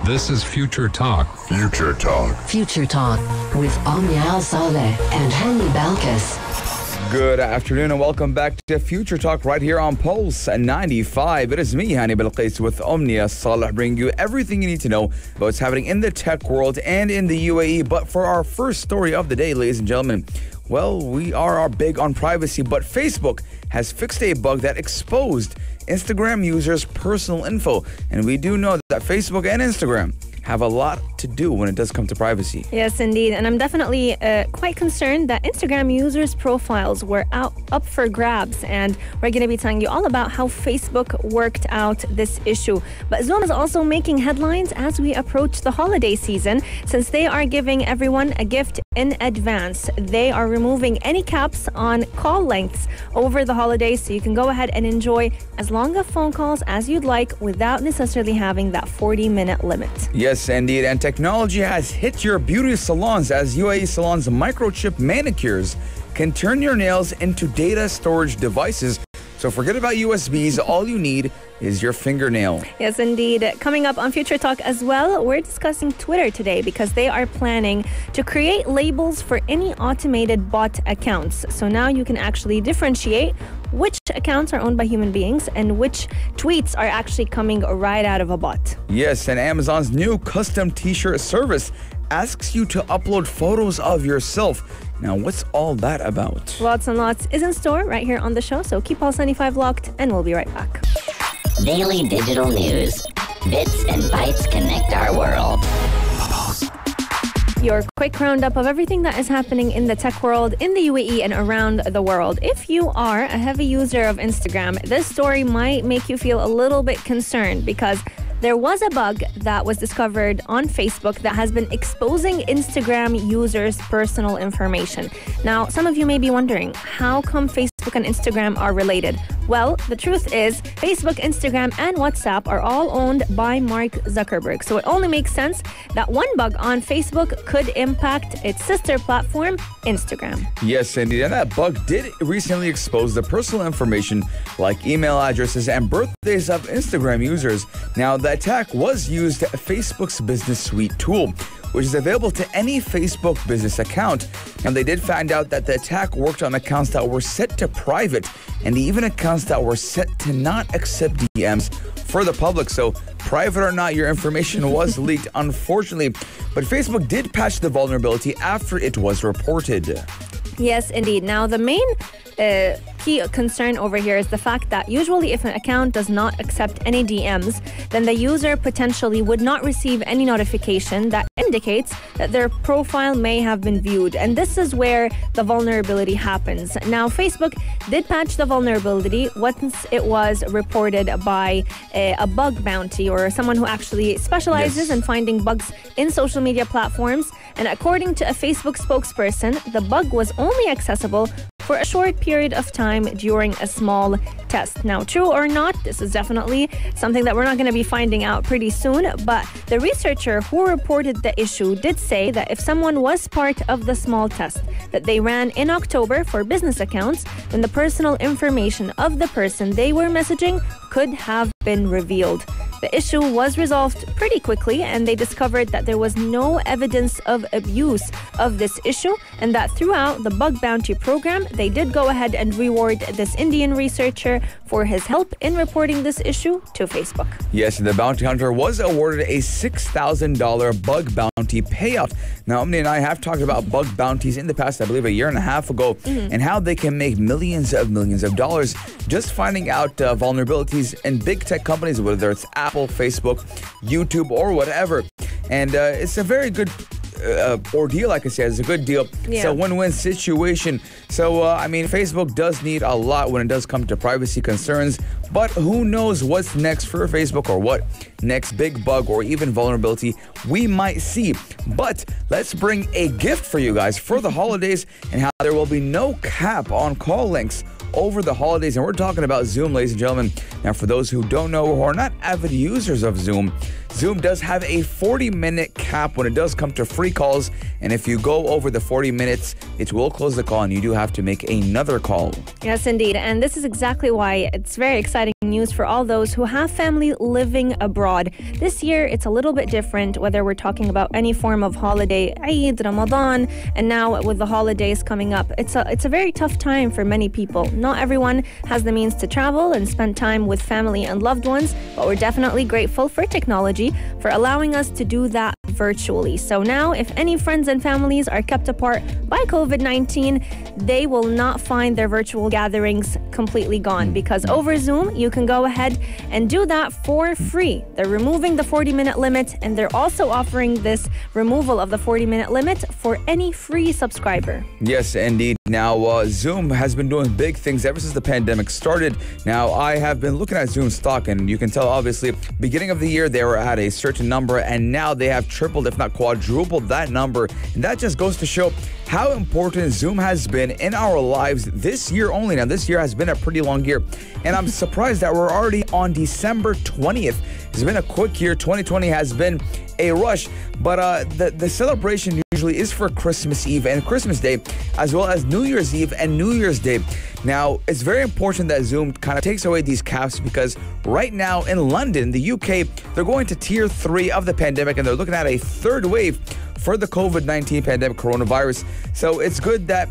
This is Future Talk. Future Talk. Future Talk with Omnia Al-Saleh and Hani Balkis. Good afternoon and welcome back to Future Talk right here on Pulse 95. It is me, Hani Balkis, with Omnia Saleh, bringing you everything you need to know about what's happening in the tech world and in the UAE. But for our first story of the day, ladies and gentlemen, well, we are big on privacy, but Facebook has fixed a bug that exposed Instagram users' personal info. And we do know that Facebook and Instagram have a lot to do when it does come to privacy. Yes, indeed. And I'm definitely quite concerned that Instagram users' profiles were up for grabs. And we're going to be telling you all about how Facebook worked out this issue. But Zoom is also making headlines as we approach the holiday season, since they are giving everyone a gift in advance. They are removing any caps on call lengths over the holidays, so you can go ahead and enjoy as long of phone calls as you'd like without necessarily having that 40-minute limit. Yes, indeed. And technology has hit your beauty salons as UAE salons Microchip Manicures can turn your nails into data storage devices. So forget about USBs. All you need is your fingernail. Yes, indeed. Coming up on Future Talk as well, we're discussing Twitter today because they are planning to create labels for any automated bot accounts. So now you can actually differentiate which accounts are owned by human beings and which tweets are actually coming right out of a bot. Yes, and Amazon's new custom T-shirt service asks you to upload photos of yourself. Now, what's all that about? Lots and lots is in store right here on the show, so keep Pulse 95 locked and we'll be right back. Daily digital news. Bits and bytes connect our world. Your quick roundup of everything that is happening in the tech world, in the UAE and around the world. If you are a heavy user of Instagram, this story might make you feel a little bit concerned because there was a bug that was discovered on Facebook that has been exposing Instagram users' personal information. Now, some of you may be wondering, how come Facebook and Instagram are related? Well, the truth is, Facebook, Instagram, and WhatsApp are all owned by Mark Zuckerberg. So it only makes sense that one bug on Facebook could impact its sister platform, Instagram. Yes, indeed. And that bug did recently expose the personal information like email addresses and birthdays of Instagram users. Now, the attack was used Facebook's Business Suite tool, which is available to any Facebook business account. And they did find out that the attack worked on accounts that were set to private and even accounts that were set to not accept DMs for the public. So private or not, your information was leaked, unfortunately. But Facebook did patch the vulnerability after it was reported. Yes, indeed. Now, the main key concern over here is the fact that usually if an account does not accept any DMs, then the user potentially would not receive any notification that indicates that their profile may have been viewed. And this is where the vulnerability happens. Now, Facebook did patch the vulnerability once it was reported by a bug bounty or someone who actually specializes in finding bugs in social media platforms. And according to a Facebook spokesperson, the bug was only accessible for a short period of time during a small test. Now, true or not, this is definitely something that we're not going to be finding out pretty soon, but the researcher who reported the issue did say that if someone was part of the small test that they ran in October for business accounts, then the personal information of the person they were messaging could have been revealed. The issue was resolved pretty quickly, and they discovered that there was no evidence of abuse of this issue, and that throughout the bug bounty program, they did go ahead and reward this Indian researcher for his help in reporting this issue to Facebook. Yes, the bounty hunter was awarded a $6,000 bug bounty payout. Now, Omni and I have talked about bug bounties in the past, I believe a year and a half ago, and how they can make millions of dollars just finding out vulnerabilities in big tech companies, whether it's Apple, Facebook, YouTube, or whatever. And it's a very good ordeal, like I said. It's a good deal. Yeah. It's a win-win situation. So, I mean, Facebook does need a lot when it does come to privacy concerns, but who knows what's next for Facebook or what next big bug or even vulnerability we might see. But let's bring a gift for you guys for the holidays and how there will be no cap on call lengths over the holidays. And we're talking about Zoom, ladies and gentlemen. Now, for those who don't know or are not avid users of Zoom, Zoom does have a 40-minute cap when it does come to free calls. And if you go over the 40 minutes, it will close the call and you do have to make another call. Yes, indeed. And this is exactly why it's very exciting news for all those who have family living abroad. This year, it's a little bit different, whether we're talking about any form of holiday, Eid, Ramadan, and now with the holidays coming up. It's a very tough time for many people. Not everyone has the means to travel and spend time with family and loved ones, but we're definitely grateful for technology for allowing us to do that virtually. So now, if any friends and families are kept apart by COVID-19, they will not find their virtual gatherings completely gone, because over Zoom, you can go ahead and do that for free. They're removing the 40-minute limit, and they're also offering this removal of the 40-minute limit for any free subscriber. Yes, indeed. Now, Zoom has been doing big things ever since the pandemic started. Now, I have been looking at Zoom stock, and you can tell, obviously, beginning of the year, they were at a certain number, and now they have tripled, if not quadrupled, that number. And that just goes to show how important Zoom has been in our lives this year only. Now, this year has been a pretty long year, and I'm surprised that we're already on December 20th. It's been a quick year. 2020 has been a rush, but the celebration usually is for Christmas Eve and Christmas Day, as well as New Year's Eve and New Year's Day. Now, it's very important that Zoom kind of takes away these caps, because right now in London, the UK, they're going to tier 3 of the pandemic, and they're looking at a third wave for the COVID-19 pandemic, coronavirus. So it's good that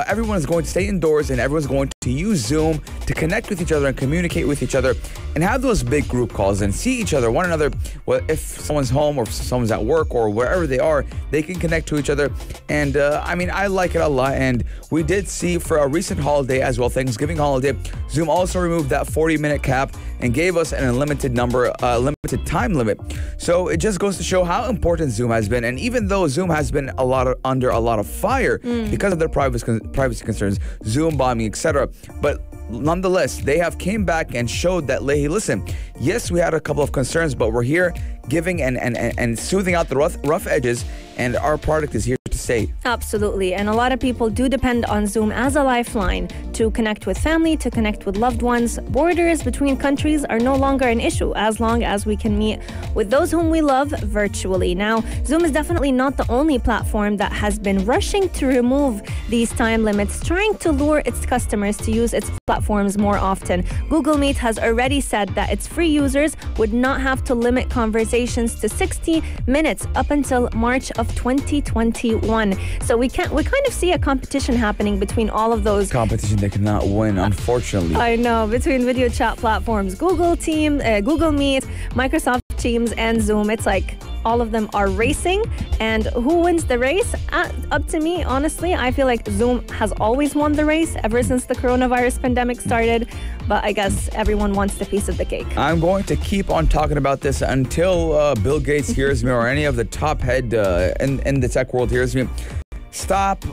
everyone is going to stay indoors, and everyone's going to use Zoom to connect with each other and communicate with each other and have those big group calls and see each other, one another. Well, if someone's home or if someone's at work or wherever they are, they can connect to each other. And I mean, I like it a lot. And we did see for a recent holiday as well, Thanksgiving holiday, Zoom also removed that 40-minute cap and gave us an unlimited limited time limit. So it just goes to show how important Zoom has been. And even though Zoom has been under a lot of fire because of their privacy concerns, Zoom bombing, etc., but nonetheless, they have came back and showed that, hey, listen, yes, we had a couple of concerns, but we're here giving and smoothing out the rough edges, and our product is here to stay. Absolutely. And a lot of people do depend on Zoom as a lifeline to connect with family, to connect with loved ones. Borders between countries are no longer an issue as long as we can meet with those whom we love virtually. Now, Zoom is definitely not the only platform that has been rushing to remove these time limits, trying to lure its customers to use its platforms more often. Google Meet has already said that its free users would not have to limit conversations to 60 minutes up until March of 2021. So we kind of see a competition happening between all of those. Competition they cannot win, unfortunately. I know, between video chat platforms, Google Meet, Microsoft Teams, and Zoom. It's like all of them are racing, and who wins the race? Up to me, honestly, I feel like Zoom has always won the race ever since the coronavirus pandemic started, but I guess everyone wants the piece of the cake. I'm going to keep on talking about this until Bill Gates hears me, or any of the top head in the tech world hears me. Stop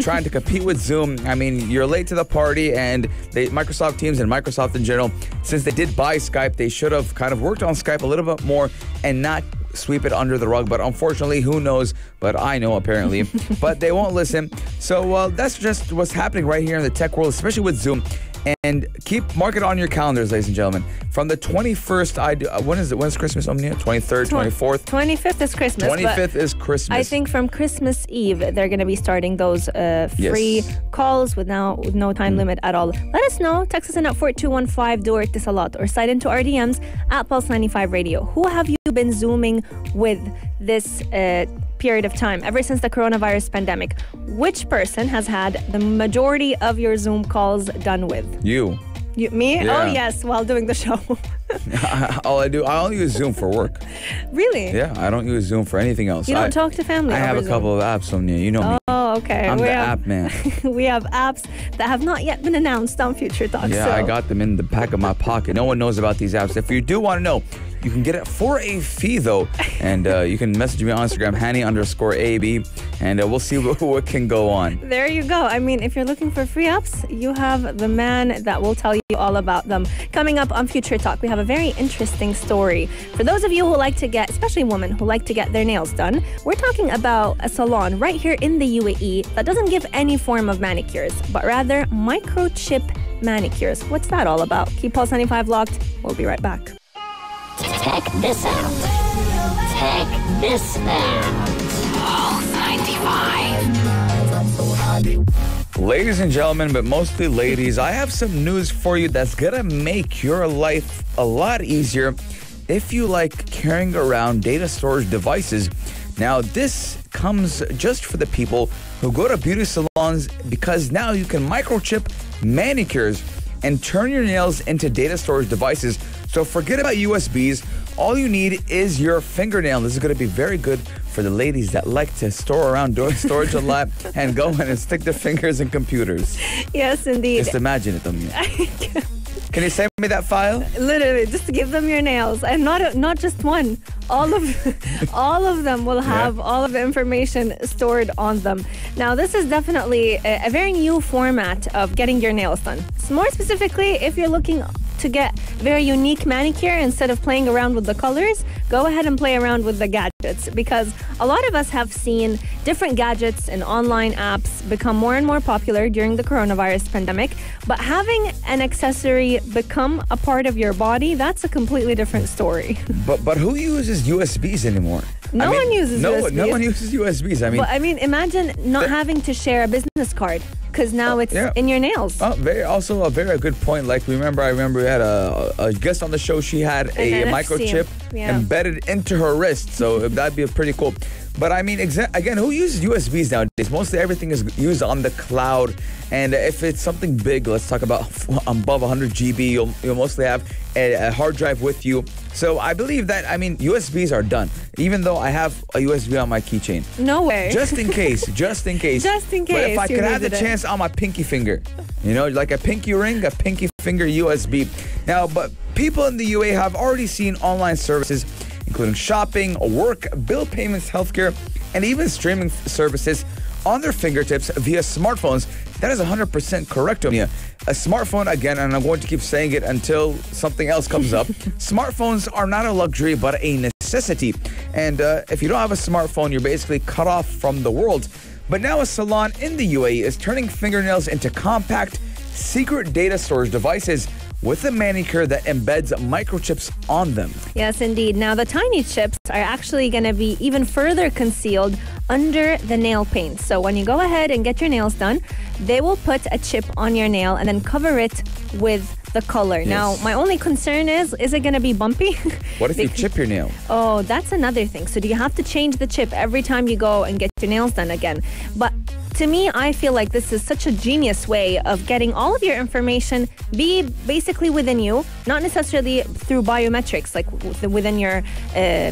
trying to compete with Zoom. I mean, you're late to the party, and Microsoft Teams and Microsoft in general, since they did buy Skype, they should have kind of worked on Skype a little bit more and not sweep it under the rug. But unfortunately, who knows? But I know, apparently. But they won't listen. So that's just what's happening right here in the tech world, especially with Zoom. And mark it on your calendars, ladies and gentlemen. From the 21st, when is it? When's Christmas, Omnia? 23rd, 24th? 25th is Christmas. 25th is Christmas. I think from Christmas Eve, they're going to be starting those free calls with no time limit at all. Let us know. Text us in at 4215 Door Tisalat, or slide into our DMs at Pulse 95 Radio. Who have you been Zooming with this period of time, ever since the coronavirus pandemic? Which person has had the majority of your Zoom calls done with? You. Me? Yeah. Oh, yes, while doing the show. I only use Zoom for work. Really? Yeah, I don't use Zoom for anything else. You don't talk to family? I have a couple of apps, Omnia. You know me. Oh, okay. I'm the app man. We have apps that have not yet been announced on Future Talk. Yeah, so. I got them in the back of my pocket. No one knows about these apps. If you do want to know, you can get it for a fee, though. And you can message me on Instagram, Hani_AB, and we'll see what can go on. There you go. I mean, if you're looking for free apps, you have the man that will tell you all about them. Coming up on Future Talk, we have a very interesting story. For those of you who like to get, especially women who like to get their nails done, we're talking about a salon right here in the UAE that doesn't give any form of manicures, but rather Microchip Manicures. What's that all about? Keep Pulse 95 locked. We'll be right back. Check this out. Check this out. Pulse 95. Ladies and gentlemen, but mostly ladies, I have some news for you that's gonna make your life a lot easier if you like carrying around data storage devices. Now, this comes just for the people who go to beauty salons, because now you can microchip manicures and turn your nails into data storage devices. So forget about USBs. All you need is your fingernail. This is going to be very good for the ladies that like to store around storage a lot and go in and stick their fingers in computers. Yes, indeed. Just imagine it, Omnia. Can you send me that file? Literally, just give them your nails, and not just one. All of them will have all of the information stored on them. Now, this is definitely a very new format of getting your nails done. More specifically, if you're looking to get very unique manicure, instead of playing around with the colors, go ahead and play around with the gadgets, because a lot of us have seen different gadgets and online apps become more and more popular during the coronavirus pandemic. But having an accessory become a part of your body, that's a completely different story. But who uses USBs anymore? No one uses USBs. No one uses USBs. I mean, imagine not having to share a business card, because now it's in your nails. Also a very good point. Like, I remember we had a guest on the show. She had a microchip embedded into her wrist, so that'd be pretty cool. But I mean, again, who uses USBs nowadays? Mostly everything is used on the cloud. And if it's something big, let's talk about above 100 GB, you'll mostly have a hard drive with you. So I believe that, USBs are done. Even though I have a USB on my keychain. No way. Just in case. Just in case. Just in case. But if I could have the chance on my pinky finger, like a pinky ring, a pinky finger USB. Now, but people in the UAE have already seen online services, including shopping, work, bill payments, healthcare, and even streaming services on their fingertips via smartphones. That is 100% correct, Omnia. A smartphone, again, and I'm going to keep saying it until something else comes up. Smartphones are not a luxury, but a necessity. And if you don't have a smartphone, you're basically cut off from the world. But now a salon in the UAE is turning fingernails into compact, secret data storage devices with a manicure that embeds microchips on them. Yes, indeed. Now, the tiny chips are actually going to be even further concealed under the nail paint. So when you go ahead and get your nails done, they will put a chip on your nail and then cover it with the color. Yes. Now, my only concern is it going to be bumpy? What if you chip your nail? Oh, that's another thing. So do you have to change the chip every time you go and get your nails done again? But to me, I feel like this is such a genius way of getting all of your information be basically within you, not necessarily through biometrics, like within your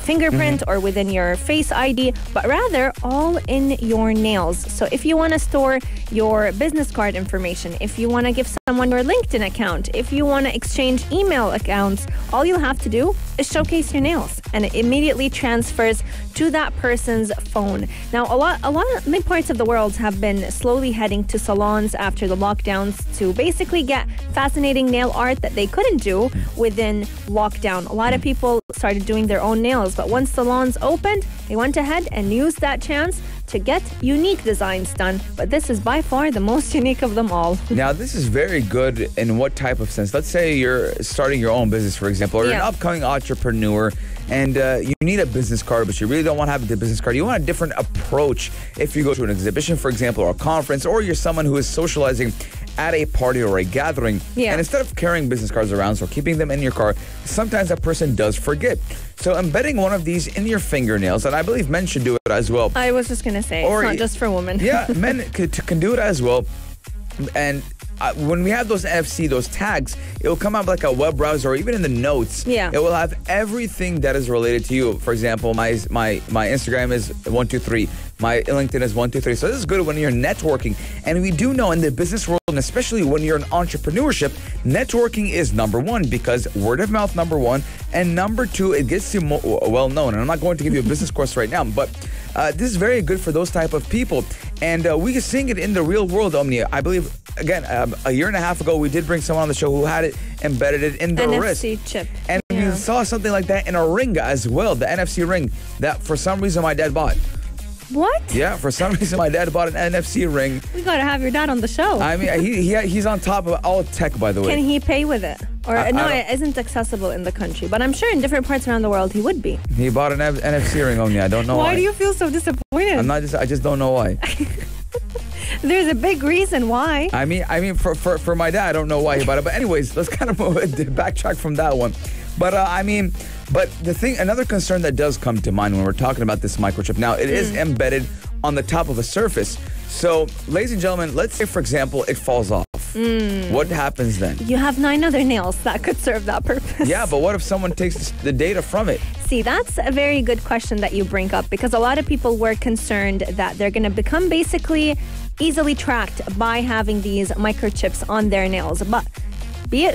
fingerprint or within your face ID, but rather all in your nails. So if you want to store your business card information, if you want to give someone your LinkedIn account, if you want to exchange email accounts, all you'll have to do is showcase your nails, and it immediately transfers to that person's phone. Now, a lot of many parts of the world have been slowly heading to salons after the lockdowns to basically get fascinating nail art that they couldn't do within lockdown. A lot of people started doing their own nails, but once salons opened, they went ahead and used that chance to get unique designs done. But this is by far the most unique of them all. Now, this is very good in what type of sense? Let's say you're starting your own business, for example, or you're an upcoming entrepreneur, and you need a business card, but you really don't want to have the business card. You want a different approach if you go to an exhibition, for example, or a conference, or you're someone who is socializing at a party or a gathering. And instead of carrying business cards around or keeping them in your car, sometimes a person does forget. So embedding one of these in your fingernails, and I believe men should do it as well. I was just going to say, it's not just for women. Yeah, men can do it as well. And when we have those NFC, those tags, it will come up like a web browser, or even in the notes. Yeah. It will have everything that is related to you. For example, my Instagram is 123. My LinkedIn is 123. So this is good when you're networking. And we do know in the business world, and especially when you're in entrepreneurship, networking is number one, because word of mouth, number one. And number two, it gets you well known. And I'm not going to give you a business course right now, but this is very good for those type of people. And we are seeing it in the real world, Omnia. I believe, again, a year and a half ago, we did bring someone on the show who had it embedded in the wrist. NFC chip. And we saw something like that in a ring as well, the NFC ring, that for some reason my dad bought. What? Yeah, for some reason my dad bought an NFC ring. We gotta have your dad on the show. I mean, he's on top of all tech, by the way. Can he pay with it? Or no, it isn't accessible in the country. But I'm sure in different parts around the world he would be. He bought an NFC ring on me. I don't know why. Why do you feel so disappointed? I just don't know why. There's a big reason why. I mean, for my dad, I don't know why he bought it. But anyways, let's kind of backtrack from that one. But another concern that does come to mind when we're talking about this microchip. Now, it is embedded on the top of a surface. So, ladies and gentlemen, let's say, for example, it falls off. What happens then? You have 9 other nails that could serve that purpose. Yeah, but what if someone takes the data from it? See, that's a very good question that you bring up, because a lot of people were concerned that they're going to become basically easily tracked by having these microchips on their nails. But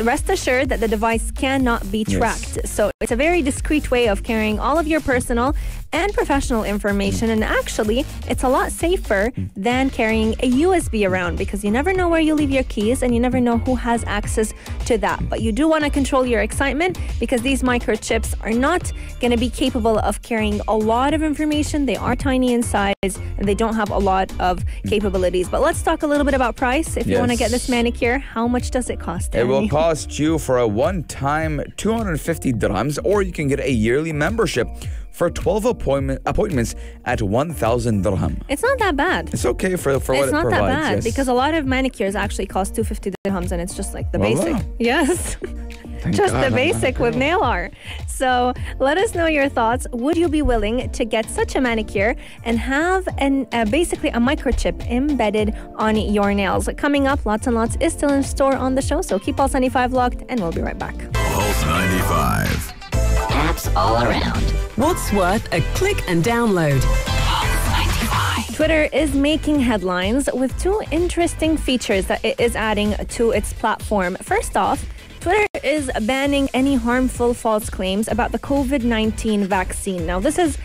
rest assured that the device cannot be tracked. Yes. So it's a very discreet way of carrying all of your personal and professional information. And actually, it's a lot safer than carrying a USB around, because you never know where you leave your keys and you never know who has access to that. But you do want to control your excitement, because these microchips are not going to be capable of carrying a lot of information. They are tiny in size and they don't have a lot of capabilities. But let's talk a little bit about price. If you want to get this manicure, how much does it cost? It will cost you for a one-time 250 dirhams, or you can get a yearly membership for 12 appointments at 1,000 dirham. It's not that bad. It's okay for what it provides. It's not that bad, yes. because a lot of manicures actually cost 250 dirhams, and it's just like the basic. Yes. Just the basic with nail art. So let us know your thoughts. Would you be willing to get such a manicure and have basically a microchip embedded on your nails? Coming up, lots and lots is still in store on the show. So keep Pulse 95 locked, and we'll be right back. Pulse 95. Apps all around. What's worth a click and download? Twitter is making headlines with 2 interesting features that it is adding to its platform. First off, Twitter is banning any harmful false claims about the COVID-19 vaccine. Now, this has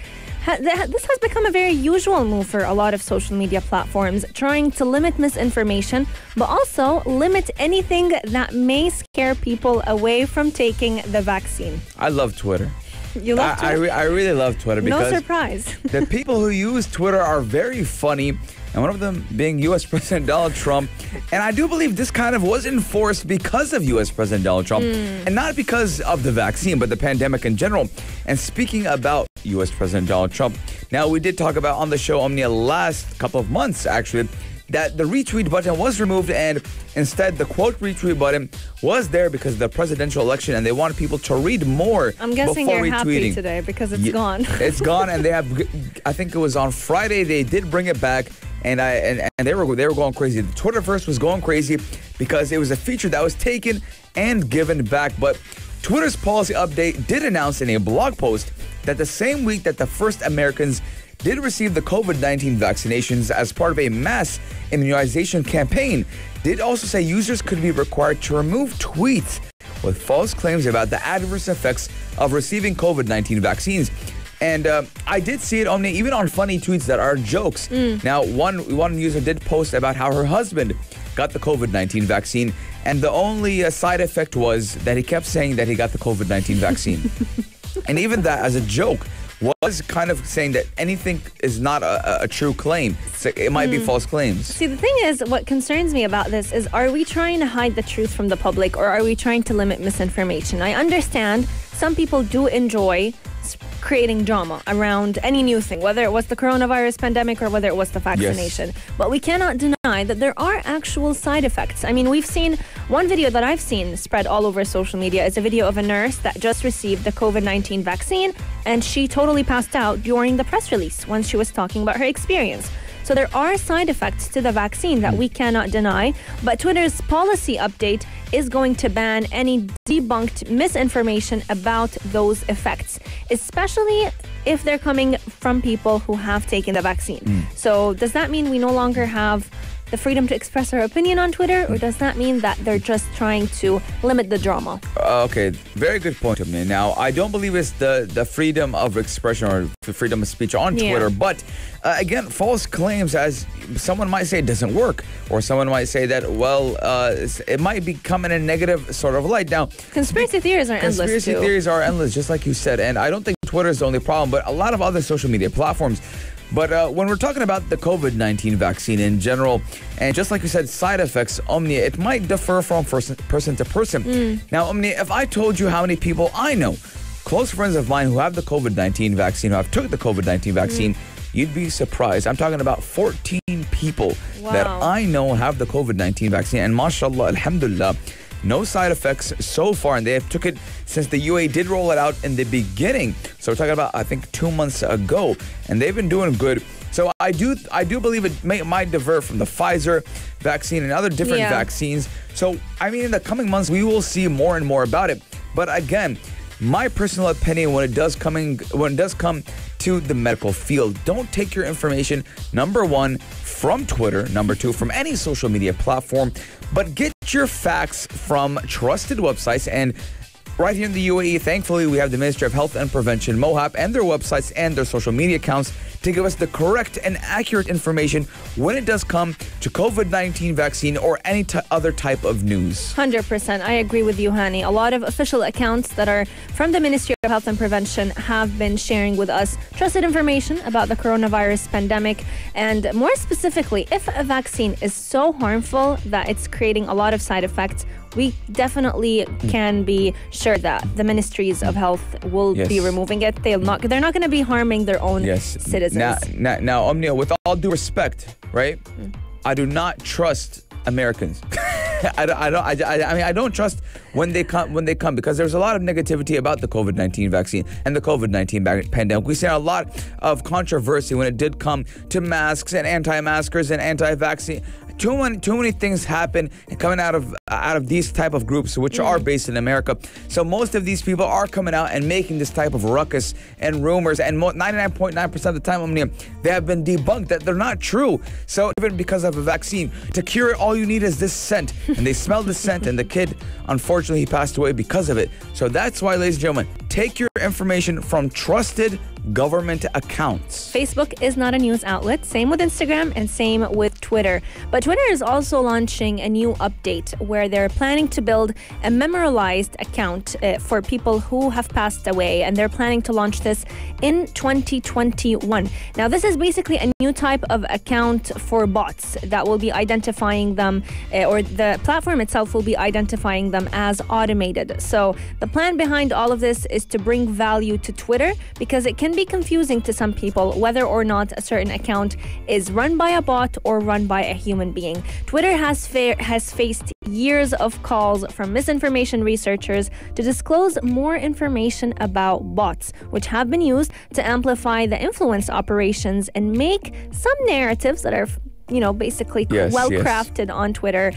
become a very usual move for a lot of social media platforms, trying to limit misinformation, but also limit anything that may scare people away from taking the vaccine. I love Twitter. You love Twitter? I really love Twitter because no surprise. The people who use Twitter are very funny, and one of them being U.S. President Donald Trump. And I do believe this kind of was enforced because of U.S. President Donald Trump, and not because of the vaccine, but the pandemic in general. And speaking about U.S. President Donald Trump, now we did talk about on the show Omnia last couple of months, actually, that the retweet button was removed, and instead the quote retweet button was there because of the presidential election, and they wanted people to read more. I'm guessing before you're retweeting. happy today because it's gone. It's gone, and they have. I think it was on Friday they did bring it back, and they were going crazy. The Twitterverse was going crazy because it was a feature that was taken and given back. But Twitter's policy update did announce in a blog post that the same week that the first Americans did receive the COVID-19 vaccinations as part of a mass immunization campaign, did also say users could be required to remove tweets with false claims about the adverse effects of receiving COVID-19 vaccines. And I did see it even on funny tweets that are jokes. Now, one user did post about how her husband got the COVID-19 vaccine, and the only side effect was that he kept saying that he got the COVID-19 vaccine. And even that, as a joke, was kind of saying that anything is not a true claim. So it might be false claims. See, the thing is, what concerns me about this is, are we trying to hide the truth from the public, or are we trying to limit misinformation? I understand some people do enjoy creating drama around any new thing, whether it was the coronavirus pandemic or whether it was the vaccination. Yes. But we cannot deny that there are actual side effects. I mean, we've seen one video that I've seen spread all over social media. Is a video of a nurse that just received the COVID-19 vaccine, and she totally passed out during the press release when she was talking about her experience. So there are side effects to the vaccine that we cannot deny, but Twitter's policy update is going to ban any debunked misinformation about those effects, especially if they're coming from people who have taken the vaccine. So does that mean we no longer have the freedom to express our opinion on Twitter, or does that mean that they're just trying to limit the drama? Okay, very good point of me. Now, I don't believe it's the freedom of expression or freedom of speech on Twitter, but again, false claims, as someone might say, it doesn't work, or someone might say that, well, it might become in a negative sort of light. Now, conspiracy theories are endless. Conspiracy theories are endless, just like you said, and I don't think Twitter is the only problem, but a lot of other social media platforms. But when we're talking about the COVID-19 vaccine in general, and just like you said, side effects, Omnia, it might differ from person to person. Now, Omnia, if I told you how many people I know, close friends of mine who have the COVID-19 vaccine, who have took the COVID-19 vaccine, you'd be surprised. I'm talking about 14 people that I know have the COVID-19 vaccine. And mashallah, alhamdulillah, no side effects so far. And they have took it since the UAE did roll it out in the beginning. So we're talking about, I think, 2 months ago. And they've been doing good. So I do believe it might divert from the Pfizer vaccine and other different vaccines. So, I mean, in the coming months, we will see more and more about it. But again, my personal opinion when it does come to the medical field, don't take your information, number one, from Twitter, number two, from any social media platform, but get your facts from trusted websites. And right here in the UAE, thankfully, we have the Ministry of Health and Prevention, MOHAP, and their websites and their social media accounts to give us the correct and accurate information when it does come to COVID-19 vaccine or any other type of news. 100%. I agree with you, Hani. A lot of official accounts that are from the Ministry of Health and Prevention have been sharing with us trusted information about the coronavirus pandemic. And more specifically, if a vaccine is so harmful that it's creating a lot of side effects, we definitely can be sure that the ministries of health will be removing it. They're not going to be harming their own citizens. Now, Omnia, with all due respect, right? I do not trust Americans. I don't trust when they come because there's a lot of negativity about the COVID-19 vaccine and the COVID-19 pandemic. We see a lot of controversy when it did come to masks and anti-maskers and anti-vaccine. Too many things happen coming out of these type of groups, which are based in America. So most of these people are coming out and making this type of ruckus and rumors, and 99.9% of the time, they have been debunked that they're not true. So even because of a vaccine, to cure it, all you need is this scent, and they smelled the scent, and the kid, unfortunately, he passed away because of it. So that's why, ladies and gentlemen, take your information from trusted government accounts. Facebook is not a news outlet. Same with Instagram and same with Twitter. But Twitter is also launching a new update where they're planning to build a memorialized account for people who have passed away, and they're planning to launch this in 2021. Now, this is basically a new type of account for bots that will be identifying them, or the platform itself will be identifying them as automated. So the plan behind all of this is to bring value to Twitter, because it can be confusing to some people whether or not a certain account is run by a bot or run by a human being. Twitter has faced years of calls from misinformation researchers to disclose more information about bots, which have been used to amplify the influence operations and make some narratives that are basically crafted on Twitter,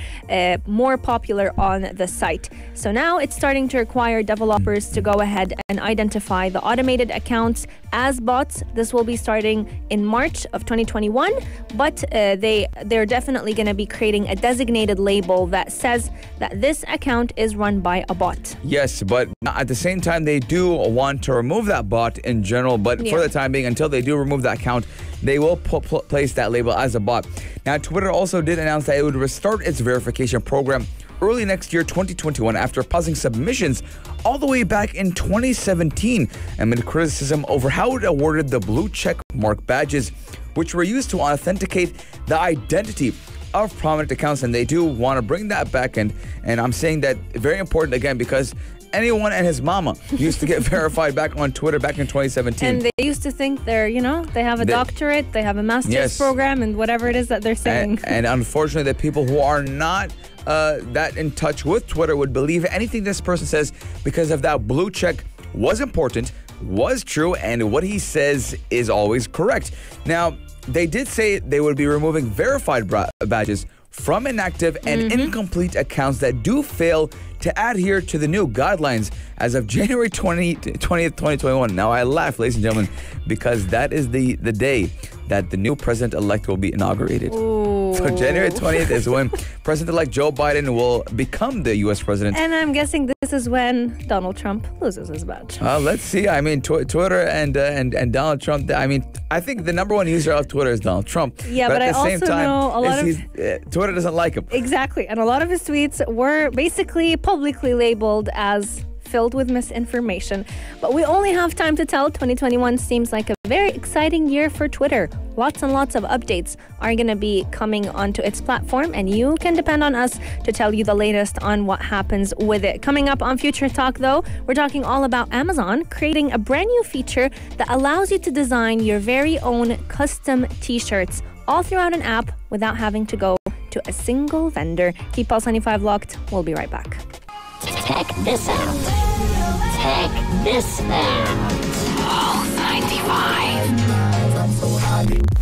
more popular on the site. So now it's starting to require developers to go ahead and identify the automated accounts as bots. This will be starting in March of 2021, but they're definitely going to be creating a designated label that says that this account is run by a bot. Yes, but at the same time, they do want to remove that bot in general, but for the time being, until they do remove that account, they will place that label as a bot. Now, Twitter also did announce that it would restart its verification program early next year, 2021, after pausing submissions all the way back in 2017 amid criticism over how it awarded the blue check mark badges, which were used to authenticate the identity of prominent accounts. And they do want to bring that back. And I'm saying that very important again, because anyone and his mama used to get verified back on Twitter back in 2017. And they used to think they have a doctorate, they have a master's program, and whatever it is that they're saying. And unfortunately, the people who are not that in touch with Twitter would believe anything this person says, because of that blue check was important, was true, and what he says is always correct. Now, they did say they would be removing verified badges from inactive and incomplete accounts that do fail to adhere to the new guidelines as of January 20th, 2021. Now, I laugh, ladies and gentlemen, because that is the day that the new president-elect will be inaugurated. Ooh. So January 20th is when President-elect Joe Biden will become the U.S. president. And I'm guessing this is when Donald Trump loses his badge. Let's see. I mean, Twitter and Donald Trump, I think the number one user of Twitter is Donald Trump. Yeah, but at the I same also time, know a lot of... Twitter doesn't like him. Exactly. And a lot of his tweets were basically publicly labeled as filled with misinformation. But we only have time to tell. 2021 seems like a very exciting year for Twitter. Lots and lots of updates are going to be coming onto its platform, and you can depend on us to tell you the latest on what happens with it. Coming up on Future Talk, though, we're talking all about Amazon creating a brand new feature that allows you to design your very own custom T-shirts all throughout an app without having to go to a single vendor. Keep Pulse 95 locked. We'll be right back. Check this out. Check this out. Pulse 95.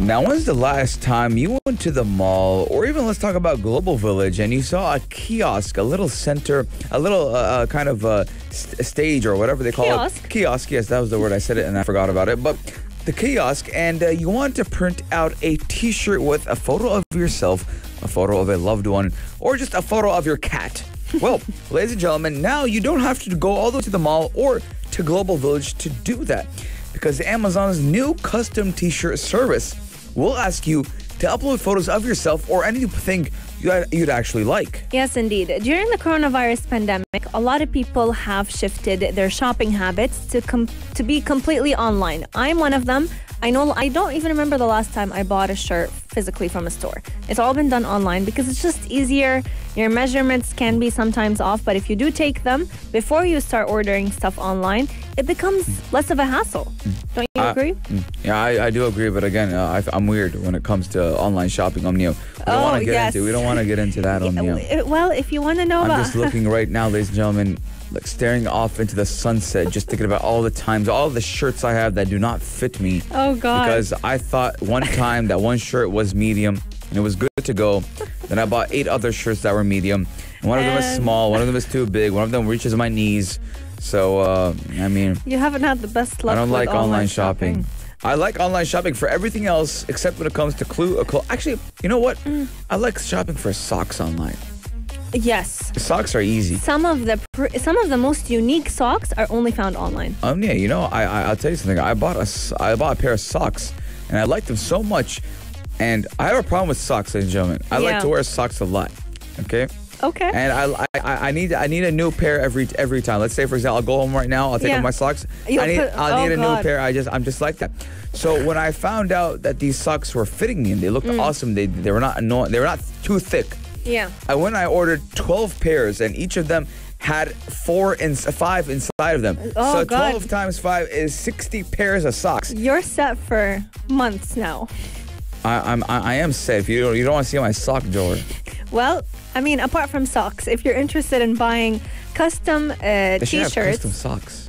Now, when's the last time you went to the mall, or even let's talk about Global Village, and you saw a kiosk, a little center, a little kind of stage or whatever they call Kiosk? it? Kiosk, yes, that was the word. I said it and I forgot about it. But the kiosk, and you want to print out a T-shirt with a photo of yourself, a photo of a loved one, or just a photo of your cat. Well, ladies and gentlemen, now you don't have to go all the way to the mall or to Global Village to do that, because Amazon's new custom T-shirt service will ask you to upload photos of yourself or anything you'd actually like. Yes, indeed. During the coronavirus pandemic, a lot of people have shifted their shopping habits to be completely online. I'm one of them. I don't even remember the last time I bought a shirt physically from a store. It's all been done online because it's just easier. Your measurements can be sometimes off, but if you do take them before you start ordering stuff online, it becomes less of a hassle. Don't you agree? Yeah, I do agree, but again, I'm weird when it comes to online shopping. We don't want to get into that. Well, if you want to know I'm about... just looking right now, ladies and gentlemen, like staring off into the sunset, just thinking about all the times, all the shirts I have that do not fit me. Oh, God. Because I thought one time that one shirt was medium and it was good to go. Then I bought 8 other shirts that were medium. And one of them is small, one of them is too big, one of them reaches my knees. So, You haven't had the best luck I don't with like online shopping. I like online shopping for everything else except when it comes to clothes. Actually, you know what? I like shopping for socks online. Yes. Socks are easy. Some of the most unique socks are only found online. Yeah, I'll tell you something. I bought a pair of socks, and I liked them so much. And I have a problem with socks, ladies and gentlemen. I like to wear socks a lot. Okay. Okay. And I need a new pair every time. Let's say, for example, I'll go home right now. I'll take off my socks. I'll need a new pair. I'm just like that. So when I found out that these socks were fitting me and they looked awesome, they were not annoying. They were not too thick. Yeah. I ordered 12 pairs, and each of them had 5 inside of them. Oh, so God. 12 times 5 is 60 pairs of socks. You're set for months now. I am set. If you don't want to see my sock drawer. Well, apart from socks, if you're interested in buying custom They should T-shirts, have custom socks.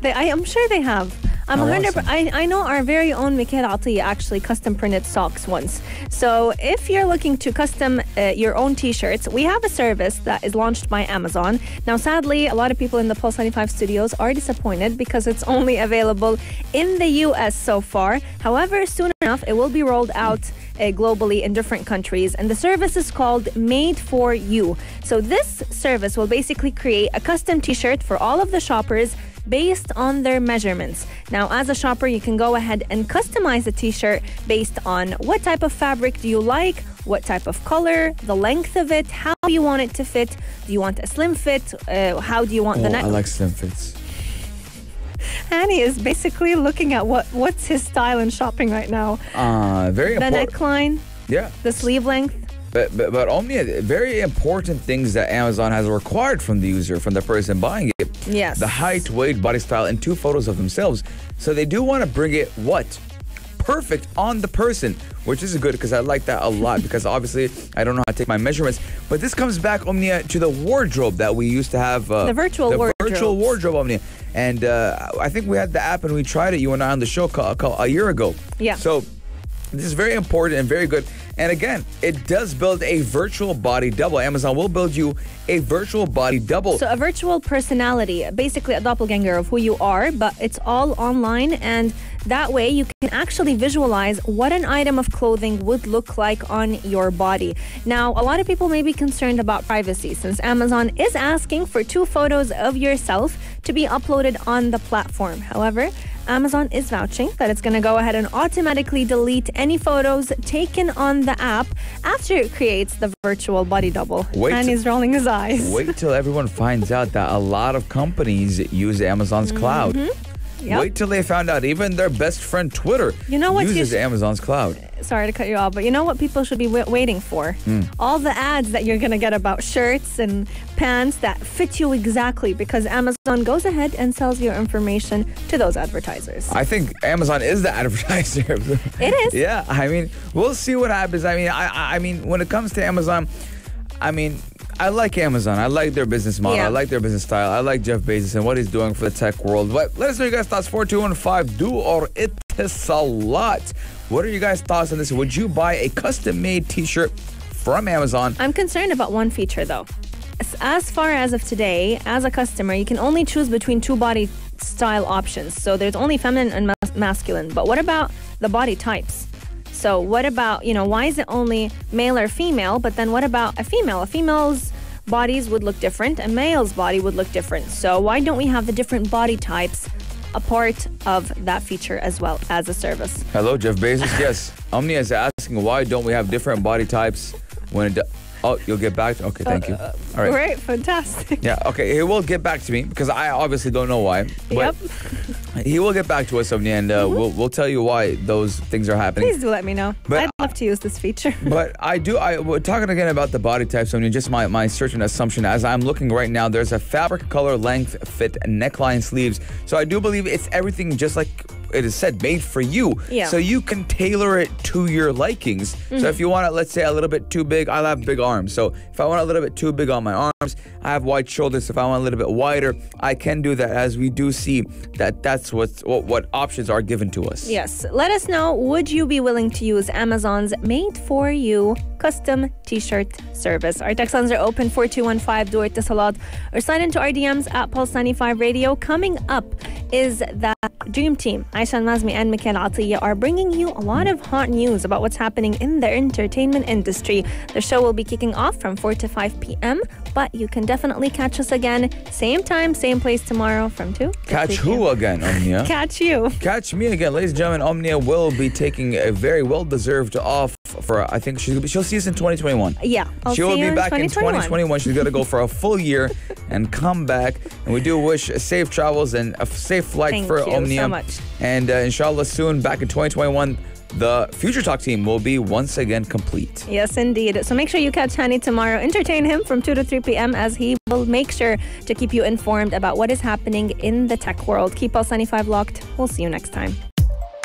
I'm sure they have. I want some. I know our very own Mikhail Atiya actually custom printed socks once. So if you're looking to custom your own T-shirts, we have a service that is launched by Amazon. Now, sadly, a lot of people in the Pulse 95 studios are disappointed because it's only available in the US so far. However, soon enough, it will be rolled out globally in different countries, and the service is called Made for You. So this service will basically create a custom T-shirt for all of the shoppers based on their measurements. Now, as a shopper, you can go ahead and customize the T-shirt based on what type of fabric do you like, what type of color, the length of it, how you want it to fit. Do you want a slim fit? How do you want the neck? I like slim fits. Annie is basically looking at what's his style in shopping right now. Very important. The neckline, Yeah. the sleeve length. But only very important things that Amazon has required from the user, from the person buying it. Yes. The height, weight, body style, and 2 photos of themselves. So they do want to bring it perfect on the person, which is good because I like that a lot because obviously I don't know how to take my measurements. But this comes back, Omnia, to the wardrobe that we used to have. The virtual wardrobe. Virtual wardrobe, Omnia. And I think we had the app and we tried it, you and I, on the show a year ago. Yeah. So this is very important and very good. And again, it does build a virtual body double. Amazon will build you a virtual body double. So a virtual personality, basically a doppelganger of who you are, but it's all online, and that way you can actually visualize what an item of clothing would look like on your body. Now, a lot of people may be concerned about privacy since Amazon is asking for 2 photos of yourself to be uploaded on the platform. However, Amazon is vouching that it's going to go ahead and automatically delete any photos taken on the app after it creates the virtual body double. And he's rolling his eyes. Wait till everyone finds out that a lot of companies use Amazon's cloud. Yep. Wait till they found out. Even their best friend Twitter uses Amazon's cloud. Sorry to cut you off, but you know what people should be waiting for? All the ads that you're going to get about shirts and pants that fit you exactly, because Amazon goes ahead and sells your information to those advertisers. I think Amazon is the advertiser. It is. Yeah, I mean, we'll see what happens. I mean, when it comes to Amazon, I mean, I like Amazon. I like their business model. Yeah. I like their business style. I like Jeff Bezos and what he's doing for the tech world. But let us know your guys' thoughts. 4215, do or it is a lot. What are your guys' thoughts on this? Would you buy a custom-made T-shirt from Amazon? I'm concerned about one feature, though. As far as of today, as a customer, you can only choose between two body style options. So there's only feminine and masculine. But what about the body types? So what about, why is it only male or female? But then what about a female? A female's bodies would look different. A male's body would look different. So why don't we have the different body types a part of that feature as well as a service? Hello, Jeff Bezos. Yes. Omnia is asking, why don't we have different body types when it... Oh, you'll get back to... Okay, thank you. All right. Great, fantastic. Yeah, okay. He will get back to me because I obviously don't know why. But he will get back to us, Omnia, and we'll tell you why those things are happening. Please do let me know. But I'd love to use this feature. But we're talking again about the body types, Omnia, just my search and assumption. As I'm looking right now, there's a fabric, color, length, fit, neckline, sleeves. So I do believe it's everything just like it is said, made for you. Yeah. So you can tailor it to your likings. So if you want it, let's say, a little bit too big, I'll have big arms. So if I want a little bit too big on my arms, I have wide shoulders. If I want a little bit wider, I can do that, as we do see that's what options are given to us. Yes. Let us know, would you be willing to use Amazon's made for you custom T-shirt service? Our text lines are open, 4215, do it this a lot, or slide into our DMs at Pulse 95 Radio. Coming up is the Dream Team. Aisha Al-Mazmi and Mikhail Atiyah are bringing you a lot of hot news about what's happening in the entertainment industry. The show will be kicking off from 4 to 5 p.m., but you can definitely catch us again, same time, same place tomorrow from 2 to Catch 3 who again, Omnia? Catch you. Catch me again. Ladies and gentlemen, Omnia will be taking a very well-deserved off for, I think she'll see us in 2021. Yeah, I'll she will see you be back in 2021. 2021. She's going to go for a full year and come back. And we do wish safe travels and a safe flight Thank for you Omnia. so much. And inshallah, soon back in 2021, the Future Talk team will be once again complete. Yes, indeed. So make sure you catch Hani tomorrow. Entertain him from 2 to 3 p.m. as he will make sure to keep you informed about what is happening in the tech world. Keep Pulse 95 locked. We'll see you next time.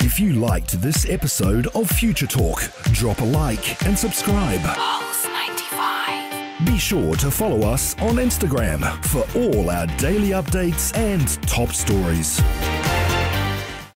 If you liked this episode of Future Talk, drop a like and subscribe. Pulse 95. Be sure to follow us on Instagram for all our daily updates and top stories.